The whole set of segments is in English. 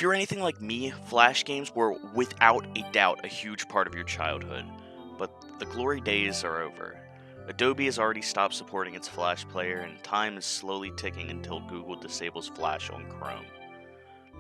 If you're anything like me, Flash games were without a doubt a huge part of your childhood, but the glory days are over. Adobe has already stopped supporting its Flash player, and time is slowly ticking until Google disables Flash on Chrome.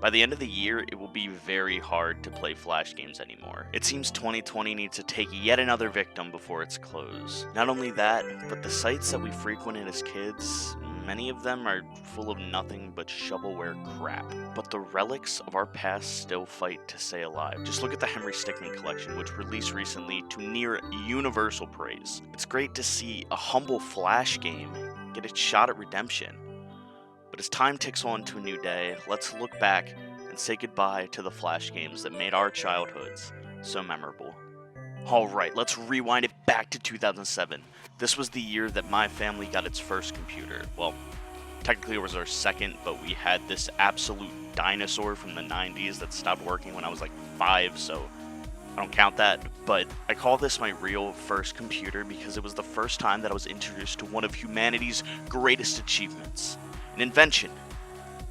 By the end of the year, it will be very hard to play Flash games anymore. It seems 2020 needs to take yet another victim before its close. Not only that, but the sites that we frequented as kids, many of them are full of nothing but shovelware crap. But the relics of our past still fight to stay alive. Just look at the Henry Stickman Collection, which released recently to near universal praise. It's great to see a humble Flash game get its shot at redemption. But as time ticks on to a new day, let's look back and say goodbye to the Flash games that made our childhoods so memorable. Alright, let's rewind it back to 2007. This was the year that my family got its first computer. Well, technically it was our second, but we had this absolute dinosaur from the 90s that stopped working when I was like 5, so I don't count that. But I call this my real first computer because it was the first time that I was introduced to one of humanity's greatest achievements. An invention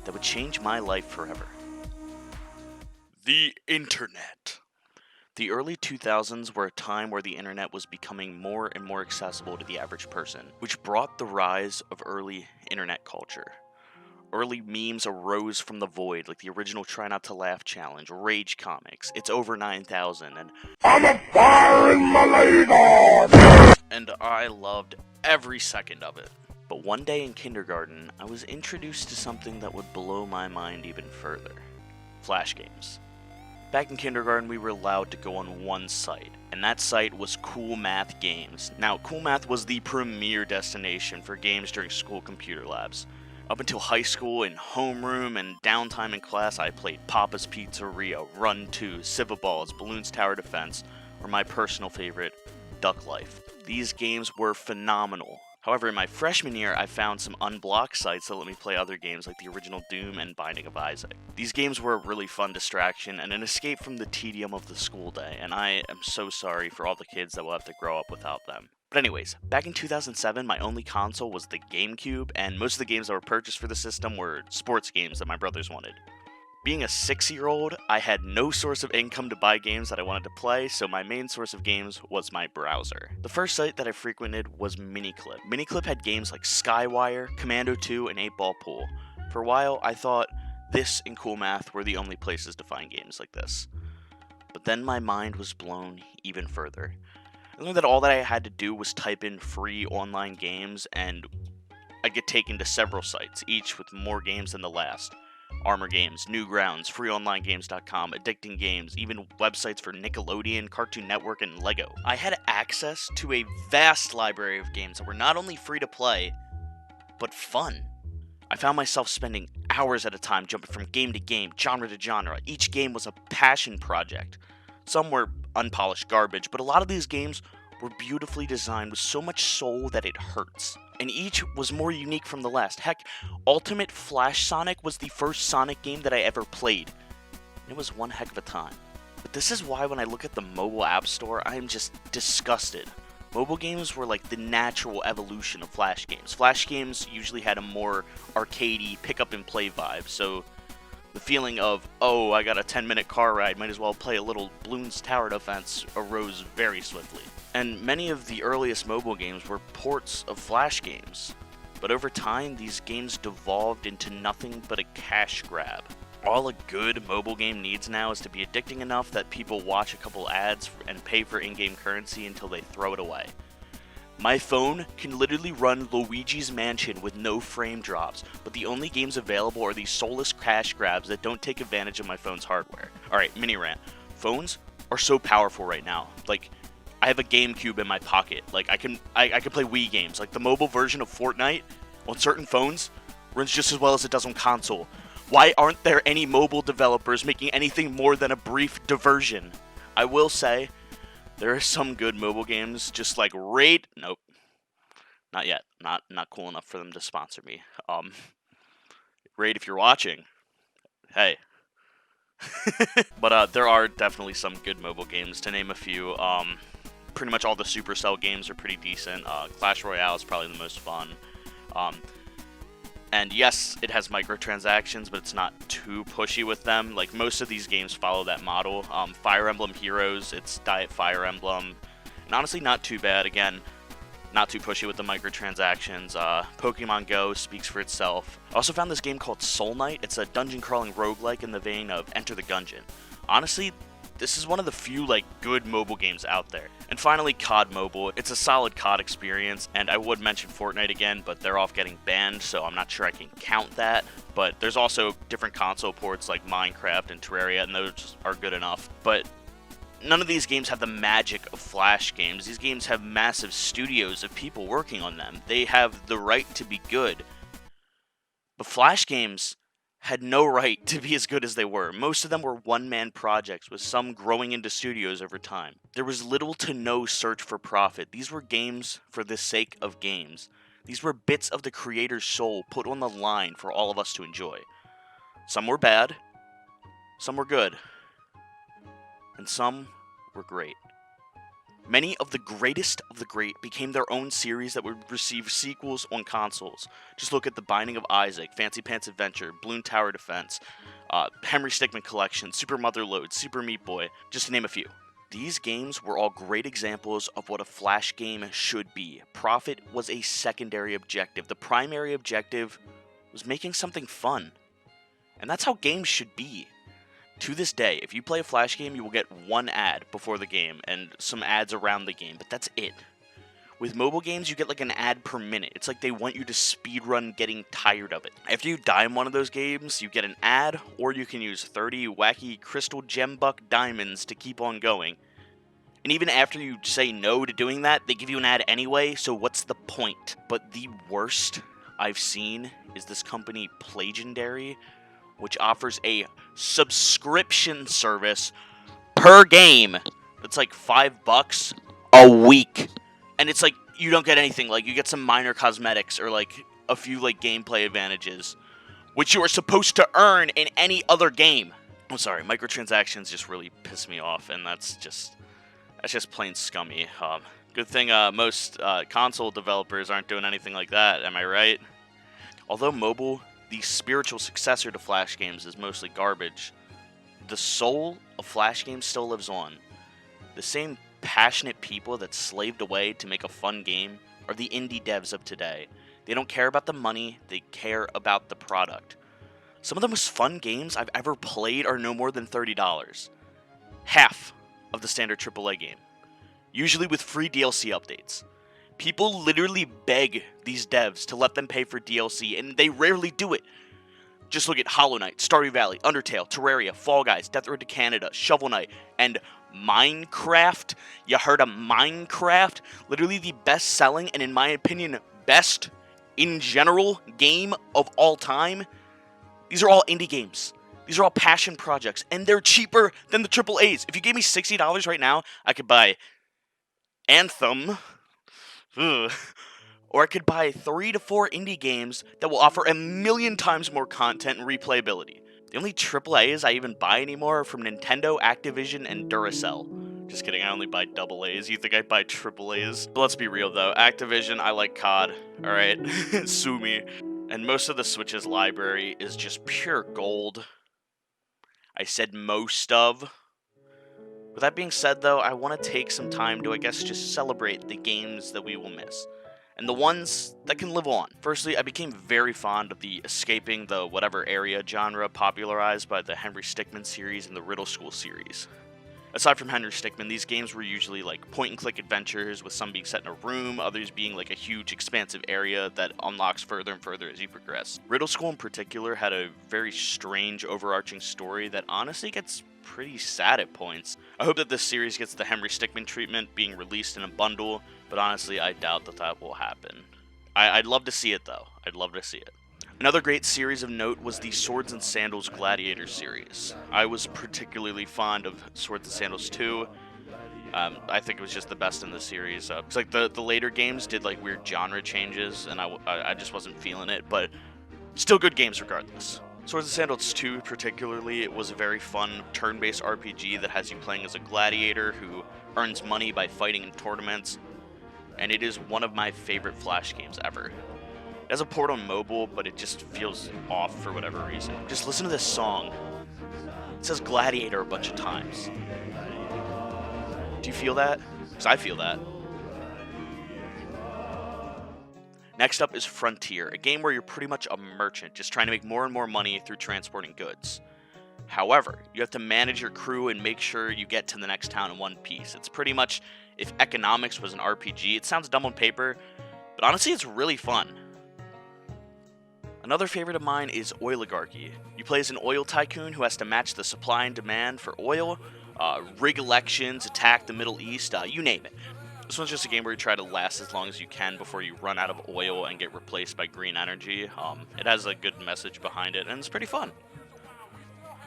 that would change my life forever. The Internet. The early 2000s were a time where the internet was becoming more and more accessible to the average person, which brought the rise of early internet culture. Early memes arose from the void, like the original Try Not to Laugh challenge, Rage Comics, It's Over 9,000, and I'm a fire in my ladle! And I loved every second of it. But one day in kindergarten, I was introduced to something that would blow my mind even further. Flash games. Back in kindergarten, we were allowed to go on one site, and that site was Cool Math Games. Now, Cool Math was the premier destination for games during school computer labs. Up until high school, in homeroom and downtime in class, I played Papa's Pizzeria, Run 2, Civ Balls, Balloons Tower Defense, or my personal favorite, Duck Life. These games were phenomenal. However, in my freshman year, I found some unblocked sites that let me play other games like the original Doom and Binding of Isaac. These games were a really fun distraction and an escape from the tedium of the school day, and I am so sorry for all the kids that will have to grow up without them. But anyways, back in 2007, my only console was the GameCube, and most of the games that were purchased for the system were sports games that my brothers wanted. Being a 6-year-old, I had no source of income to buy games that I wanted to play, so my main source of games was my browser. The first site that I frequented was Miniclip. Miniclip had games like Skywire, Commando 2, and 8-Ball Pool. For a while, I thought this and Cool Math were the only places to find games like this. But then my mind was blown even further. I learned that all that I had to do was type in free online games, and I'd get taken to several sites, each with more games than the last. Armor Games, Newgrounds, FreeOnlineGames.com, Addicting Games, even websites for Nickelodeon, Cartoon Network, and Lego. I had access to a vast library of games that were not only free to play, but fun. I found myself spending hours at a time jumping from game to game, genre to genre. Each game was a passion project. Some were unpolished garbage, but a lot of these games were beautifully designed with so much soul that it hurts. And each was more unique from the last. Heck, Ultimate Flash Sonic was the first Sonic game that I ever played. It was one heck of a time. But this is why when I look at the mobile app store, I am just disgusted. Mobile games were like the natural evolution of Flash games. Flash games usually had a more arcadey, pick-up-and-play vibe, so the feeling of, oh, I got a 10-minute car ride, might as well play a little Balloons Tower Defense arose very swiftly. And many of the earliest mobile games were ports of Flash games. But over time, these games devolved into nothing but a cash grab. All a good mobile game needs now is to be addicting enough that people watch a couple ads and pay for in-game currency until they throw it away. My phone can literally run Luigi's Mansion with no frame drops, but the only games available are these soulless cash grabs that don't take advantage of my phone's hardware. Alright, mini rant. Phones are so powerful right now. Like, I have a GameCube in my pocket. Like, I can play Wii games. Like, the mobile version of Fortnite on certain phones runs just as well as it does on console. Why aren't there any mobile developers making anything more than a brief diversion? I will say, there are some good mobile games, just like Raid. Nope, not yet. Not cool enough for them to sponsor me. Raid, if you're watching, hey. But there are definitely some good mobile games. To name a few, pretty much all the Supercell games are pretty decent. Clash Royale is probably the most fun. And yes, it has microtransactions, but it's not too pushy with them. Like, most of these games follow that model. Fire Emblem Heroes, it's Diet Fire Emblem. And honestly, not too bad. Again, not too pushy with the microtransactions. Pokemon Go speaks for itself. I also found this game called Soul Knight. It's a dungeon crawling roguelike in the vein of Enter the Gungeon. Honestly, this is one of the few good mobile games out there. And finally, COD Mobile. It's a solid COD experience, and I would mention Fortnite again, but they're off getting banned, so I'm not sure I can count that. But there's also different console ports like Minecraft and Terraria, and those are good enough. But none of these games have the magic of Flash games. These games have massive studios of people working on them. They have the right to be good. But Flash games had no right to be as good as they were. Most of them were one-man projects, with some growing into studios over time. There was little to no search for profit. These were games for the sake of games. These were bits of the creator's soul put on the line for all of us to enjoy. Some were bad, some were good, and some were great. Many of the greatest of the great became their own series that would receive sequels on consoles. Just look at The Binding of Isaac, Fancy Pants Adventure, Bloon Tower Defense, Henry Stickman Collection, Super Motherload, Super Meat Boy, just to name a few. These games were all great examples of what a Flash game should be. Profit was a secondary objective. The primary objective was making something fun. And that's how games should be. To this day, if you play a Flash game, you will get one ad before the game and some ads around the game, but that's it. With mobile games, you get an ad per minute. It's like they want you to speedrun getting tired of it. After you die in one of those games, you get an ad, or you can use 30 wacky crystal gembuck diamonds to keep on going. And even after you say no to doing that, they give you an ad anyway, so what's the point? But the worst I've seen is this company, Plagendary, which offers a subscription service per game. It's $5 a week. And it's you don't get anything. You get some minor cosmetics or a few gameplay advantages, which you are supposed to earn in any other game. I'm sorry, microtransactions just really piss me off, and that's just plain scummy. Good thing most console developers aren't doing anything like that, am I right? Although mobile, the spiritual successor to Flash games, is mostly garbage, the soul of Flash games still lives on. The same passionate people that slaved away to make a fun game are the indie devs of today. They don't care about the money, they care about the product. Some of the most fun games I've ever played are no more than $30. Half of the standard AAA game. Usually with free DLC updates. People literally beg these devs to let them pay for DLC, and they rarely do it. Just look at Hollow Knight, Stardew Valley, Undertale, Terraria, Fall Guys, Death Road to Canada, Shovel Knight, and Minecraft. You heard of Minecraft? Literally the best-selling, and in my opinion, best in general game of all time. These are all indie games. These are all passion projects, and they're cheaper than the AAAs. If you gave me $60 right now, I could buy Anthem. Or I could buy 3 to 4 indie games that will offer a million times more content and replayability. The only AAAs I even buy anymore are from Nintendo, Activision, and Duracell. Just kidding, I only buy AAs. You think I buy AAAs? But let's be real though, Activision, I like COD, alright? Sue me. And most of the Switch's library is just pure gold. I said most of. With that being said though, I want to take some time to, just celebrate the games that we will miss. And the ones that can live on. Firstly, I became very fond of the escaping the whatever area genre popularized by the Henry Stickman series and the Riddle School series. Aside from Henry Stickman, these games were usually point-and-click adventures, with some being set in a room, others being a huge expansive area that unlocks further and further as you progress. Riddle School in particular had a very strange overarching story that honestly gets pretty sad at points. I hope that this series gets the Henry Stickman treatment, being released in a bundle, but honestly I doubt that will happen. I'd love to see it though. I'd love to see it. Another great series of note was the Swords and Sandals Gladiator series. I was particularly fond of Swords and Sandals 2. I think it was just the best in the series. It's the later games did weird genre changes, and I just wasn't feeling it, but still good games regardless. Swords and Sandals 2 particularly, it was a very fun turn-based RPG that has you playing as a gladiator who earns money by fighting in tournaments, and it is one of my favorite Flash games ever. It has a port on mobile, but it just feels off for whatever reason. Just listen to this song. It says Gladiator a bunch of times. Do you feel that? Because I feel that. Next up is Frontier, a game where you're pretty much a merchant, just trying to make more and more money through transporting goods. However, you have to manage your crew and make sure you get to the next town in one piece. It's pretty much if economics was an RPG. It sounds dumb on paper, but honestly it's really fun. Another favorite of mine is Oligarchy. You play as an oil tycoon who has to match the supply and demand for oil, rig elections, attack the Middle East, you name it. This one's just a game where you try to last as long as you can before you run out of oil and get replaced by green energy. It has a good message behind it, and it's pretty fun.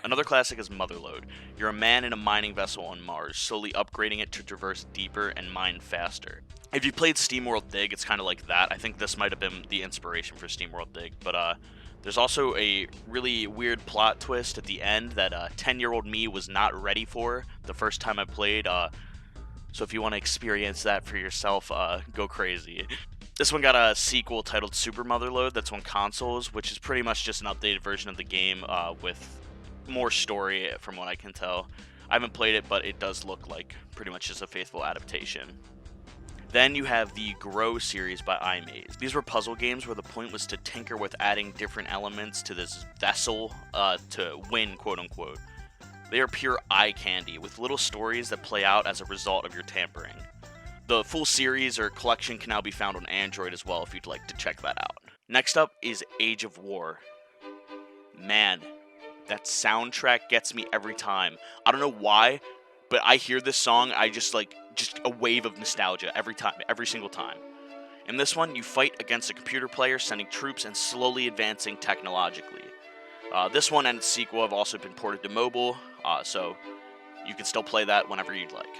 Another classic is Motherlode. You're a man in a mining vessel on Mars, slowly upgrading it to traverse deeper and mine faster. If you played SteamWorld Dig, it's kind of like that. I think this might have been the inspiration for SteamWorld Dig, but there's also a really weird plot twist at the end that 10-year-old me was not ready for the first time I played. So if you want to experience that for yourself, go crazy. This one got a sequel titled Super Motherlode that's on consoles, which is pretty much just an updated version of the game with more story from what I can tell. I haven't played it, but it does look like pretty much just a faithful adaptation. Then you have the Grow series by iMaze. These were puzzle games where the point was to tinker with adding different elements to this vessel to win, quote unquote. They are pure eye candy, with little stories that play out as a result of your tampering. The full series or collection can now be found on Android as well if you'd like to check that out. Next up is Age of War. Man, that soundtrack gets me every time. I don't know why, but I hear this song, I just a wave of nostalgia every time, every single time. In this one, you fight against a computer player, sending troops and slowly advancing technologically. This one and its sequel have also been ported to mobile, so you can still play that whenever you'd like.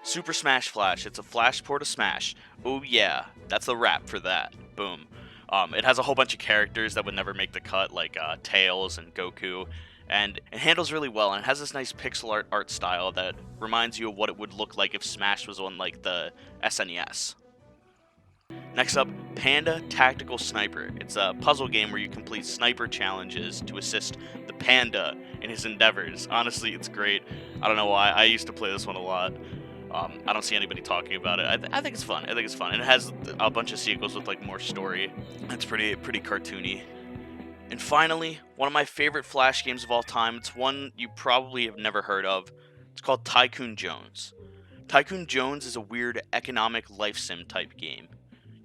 Super Smash Flash, it's a Flash port of Smash. Oh yeah, that's the rap for that. Boom. It has a whole bunch of characters that would never make the cut, like Tails and Goku, and it handles really well, and it has this nice pixel art style that reminds you of what it would look like if Smash was on like the SNES. Next up, Panda Tactical Sniper. It's a puzzle game where you complete sniper challenges to assist the panda in his endeavors. Honestly, it's great. I don't know why. I used to play this one a lot. I don't see anybody talking about it. I think it's fun. And it has a bunch of sequels with like more story. It's pretty cartoony. And finally, one of my favorite Flash games of all time. It's one you probably have never heard of. It's called Tycoon Jones. Tycoon Jones is a weird economic life sim type game.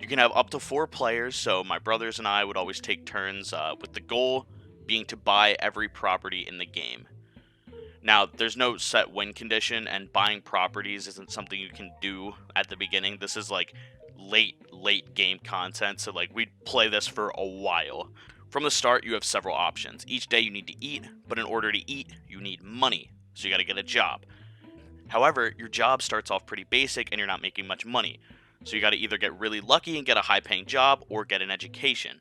You can have up to 4 players, so my brothers and I would always take turns, with the goal being to buy every property in the game. Now, there's no set win condition, and buying properties isn't something you can do at the beginning. This is like late game content, so like we'd play this for a while. From the start, you have several options. Each day you need to eat, but in order to eat, you need money, so you gotta get a job. However, your job starts off pretty basic and you're not making much money. So you got to either get really lucky and get a high-paying job or get an education.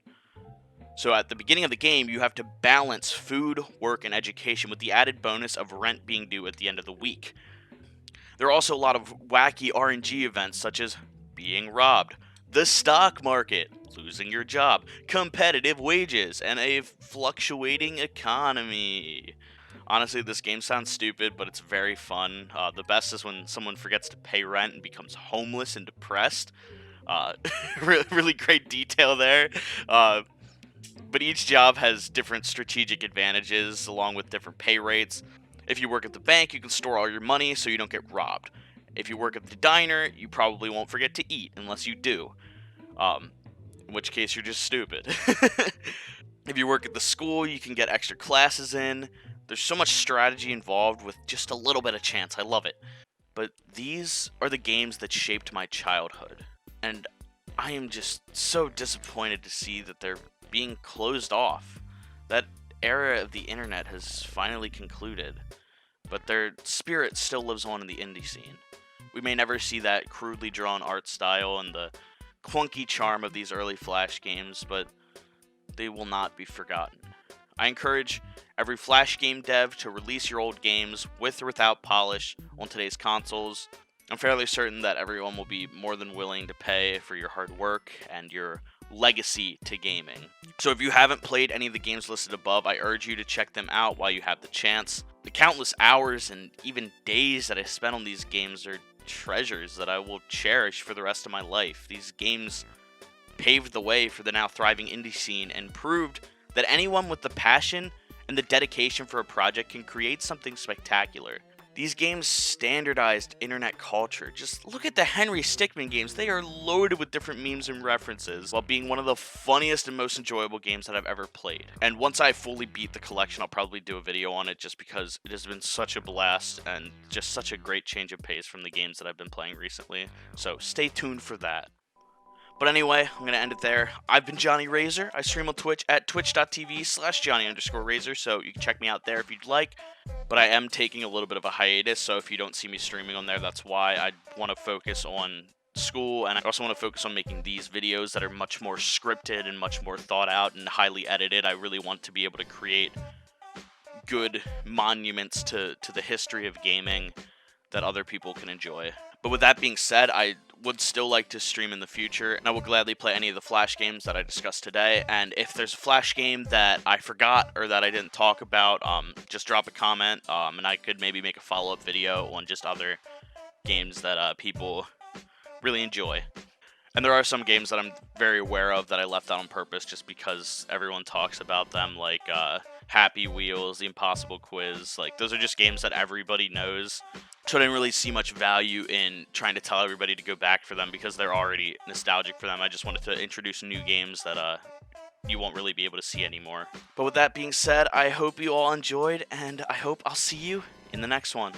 So at the beginning of the game, you have to balance food, work, and education with the added bonus of rent being due at the end of the week. There are also a lot of wacky RNG events such as being robbed, the stock market, losing your job, competitive wages, and a fluctuating economy. Honestly, this game sounds stupid, but it's very fun. The best is when someone forgets to pay rent and becomes homeless and depressed. Really great detail there. But each job has different strategic advantages along with different pay rates. If you work at the bank, you can store all your money so you don't get robbed. If you work at the diner, you probably won't forget to eat unless you do. In which case you're just stupid. If you work at the school, you can get extra classes in. There's so much strategy involved with just a little bit of chance. I love it. But these are the games that shaped my childhood. And I am just so disappointed to see that they're being closed off. That era of the internet has finally concluded. But their spirit still lives on in the indie scene. We may never see that crudely drawn art style and the clunky charm of these early Flash games, but they will not be forgotten. I encourage every Flash game dev to release your old games with or without polish on today's consoles. I'm fairly certain that everyone will be more than willing to pay for your hard work and your legacy to gaming. So if you haven't played any of the games listed above, I urge you to check them out while you have the chance. The countless hours and even days that I spent on these games are treasures that I will cherish for the rest of my life. These games paved the way for the now thriving indie scene and proved that anyone with the passion and the dedication for a project can create something spectacular. These games standardized internet culture. Just look at the Henry Stickman games. They are loaded with different memes and references, while being one of the funniest and most enjoyable games that I've ever played. And once I fully beat the collection, I'll probably do a video on it, just because it has been such a blast and just such a great change of pace from the games that I've been playing recently. So stay tuned for that. But anyway, I'm going to end it there. I've been Jonny RaZeR. I stream on Twitch at twitch.tv/Jonny_RaZeR, so you can check me out there if you'd like. But I am taking a little bit of a hiatus, so if you don't see me streaming on there, that's why. I want to focus on school, and I also want to focus on making these videos that are much more scripted and much more thought out and highly edited. I really want to be able to create good monuments to the history of gaming that other people can enjoy. But with that being said, I would still like to stream in the future, and I will gladly play any of the Flash games that I discussed today. And if there's a Flash game that I forgot or that I didn't talk about, just drop a comment, and I could maybe make a follow-up video on just other games that people really enjoy. And there are some games that I'm very aware of that I left out on purpose just because everyone talks about them, like Happy Wheels, The Impossible Quiz. Like, those are just games that everybody knows. So I didn't really see much value in trying to tell everybody to go back for them because they're already nostalgic for them. I just wanted to introduce new games that you won't really be able to see anymore. But with that being said, I hope you all enjoyed, and I hope I'll see you in the next one.